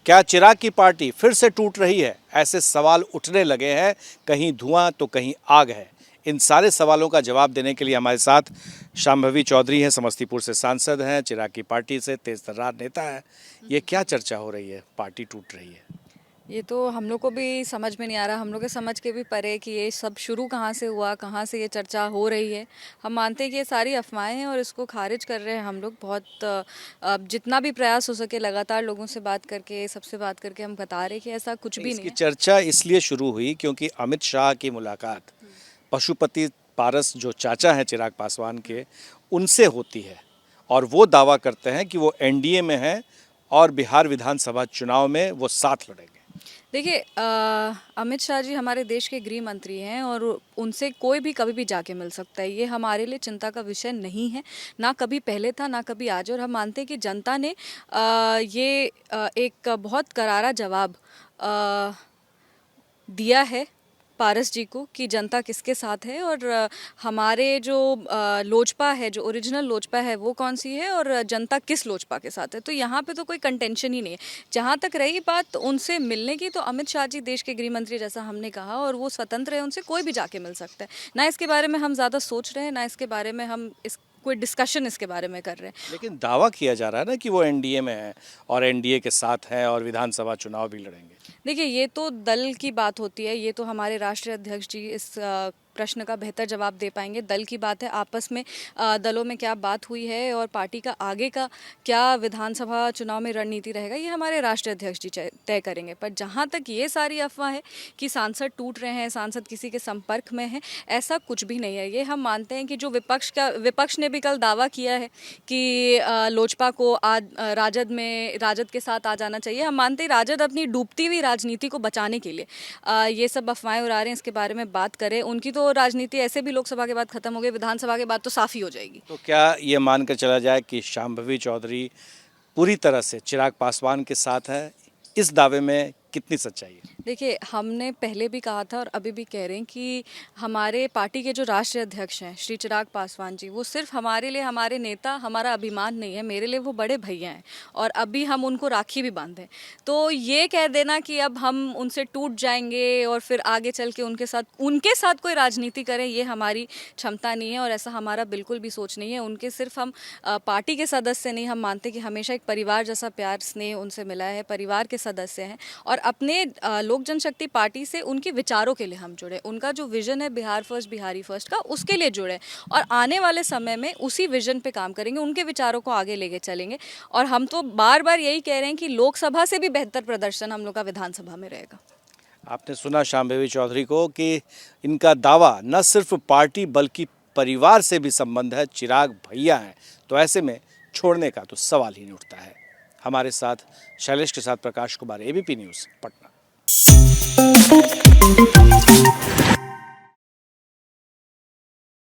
क्या चिराग की पार्टी फिर से टूट रही है? ऐसे सवाल उठने लगे हैं, कहीं धुआं तो कहीं आग है। इन सारे सवालों का जवाब देने के लिए हमारे साथ शांभवी चौधरी हैं, समस्तीपुर से सांसद हैं, चिराग की पार्टी से तेज-तर्रार नेता हैं। ये क्या चर्चा हो रही है? पार्टी टूट रही है। ये तो हम लोग को भी समझ में नहीं आ रहा, हम लोग के समझ के भी परे कि ये सब शुरू कहाँ से हुआ, कहाँ से ये चर्चा हो रही है। हम मानते हैं कि ये सारी अफवाहें हैं और इसको खारिज कर रहे हैं हम लोग बहुत जितना भी प्रयास हो सके लगातार लोगों से बात करके, सबसे बात करके हम बता रहे हैं कि ऐसा कुछ भी नहीं इसकी है। चर्चा इसलिए शुरू हुई क्योंकि अमित शाह की मुलाकात पशुपति पारस जो चाचा हैं चिराग पासवान के, उनसे होती है और वो दावा करते हैं कि वो एनडीए में हैं और बिहार विधानसभा चुनाव में वो साथ लड़ेंगे। देखिए अमित शाह जी हमारे देश के गृह मंत्री हैं और उनसे कोई भी कभी भी जाके मिल सकता है। ये हमारे लिए चिंता का विषय नहीं है, ना कभी पहले था ना कभी आज। और हम मानते हैं कि जनता ने एक बहुत करारा जवाब दिया है पारस जी को कि जनता किसके साथ है और हमारे जो लोजपा है, जो ओरिजिनल लोजपा है वो कौन सी है और जनता किस लोजपा के साथ है। तो यहाँ पे तो कोई कंटेंशन ही नहीं है। जहाँ तक रही बात उनसे मिलने की, तो अमित शाह जी देश के गृह मंत्री जैसा हमने कहा और वो स्वतंत्र है, उनसे कोई भी जाके मिल सकता है। ना इसके बारे में हम ज़्यादा सोच रहे हैं, ना इसके बारे में हम इस कोई डिस्कशन इसके बारे में कर रहे हैं। लेकिन दावा किया जा रहा है ना कि वो एनडीए में है और एनडीए के साथ हैं और विधानसभा चुनाव भी लड़ेंगे। देखिए ये तो दल की बात होती है, ये तो हमारे राष्ट्रीय अध्यक्ष जी इस प्रश्न का बेहतर जवाब दे पाएंगे। दल की बात है, आपस में दलों में क्या बात हुई है और पार्टी का आगे का क्या विधानसभा चुनाव में रणनीति रहेगा, ये हमारे राष्ट्रीय अध्यक्ष जी तय करेंगे। पर जहाँ तक ये सारी अफवाह है कि सांसद टूट रहे हैं, सांसद किसी के संपर्क में है, ऐसा कुछ भी नहीं है। ये हम मानते हैं कि जो विपक्ष ने भी कल दावा किया है कि लोजपा को आज राजद के साथ आ जाना चाहिए। हम मानते हैं राजद अपनी डूबती हुई राजनीति को बचाने के लिए ये सब अफवाहें उड़ा रहे हैं। इसके बारे में बात करें, उनकी तो राजनीति ऐसे भी लोकसभा के बाद खत्म हो गई, विधानसभा के बाद तो साफ ही हो जाएगी। तो क्या ये मानकर चला जाए कि शांभवी चौधरी पूरी तरह से चिराग पासवान के साथ है? इस दावे में कितनी सच्चाई है? देखिए हमने पहले भी कहा था और अभी भी कह रहे हैं कि हमारे पार्टी के जो राष्ट्रीय अध्यक्ष हैं श्री चिराग पासवान जी, वो सिर्फ हमारे लिए हमारे नेता, हमारा अभिमान नहीं है, मेरे लिए वो बड़े भैया हैं और अभी हम उनको राखी भी बांधे। तो ये कह देना कि अब हम उनसे टूट जाएंगे और फिर आगे चल के उनके साथ कोई राजनीति करें, ये हमारी क्षमता नहीं है और ऐसा हमारा बिल्कुल भी सोच नहीं है। उनके सिर्फ हम पार्टी के सदस्य नहीं, हम मानते कि हमेशा एक परिवार जैसा प्यार स्नेह उनसे मिला है, परिवार के सदस्य हैं और अपने लोक जनशक्ति पार्टी से उनके विचारों के लिए हम जुड़े। उनका जो विजन है बिहार फर्स्ट बिहारी फर्स्ट का, उसके लिए जुड़े और आने वाले समय में उसी विजन पे काम करेंगे, उनके विचारों को आगे लेके चलेंगे। और हम तो बार बार यही कह रहे हैं कि लोकसभा से भी बेहतर प्रदर्शन हम लोग का विधानसभा में रहेगा। आपने सुना शांभवी चौधरी को कि इनका दावा न सिर्फ पार्टी बल्कि परिवार से भी संबंध है, चिराग भैया हैं, तो ऐसे में छोड़ने का तो सवाल ही नहीं उठता है। हमारे साथ शैलेश के साथ प्रकाश कुमार, एबीपी न्यूज़, पटना।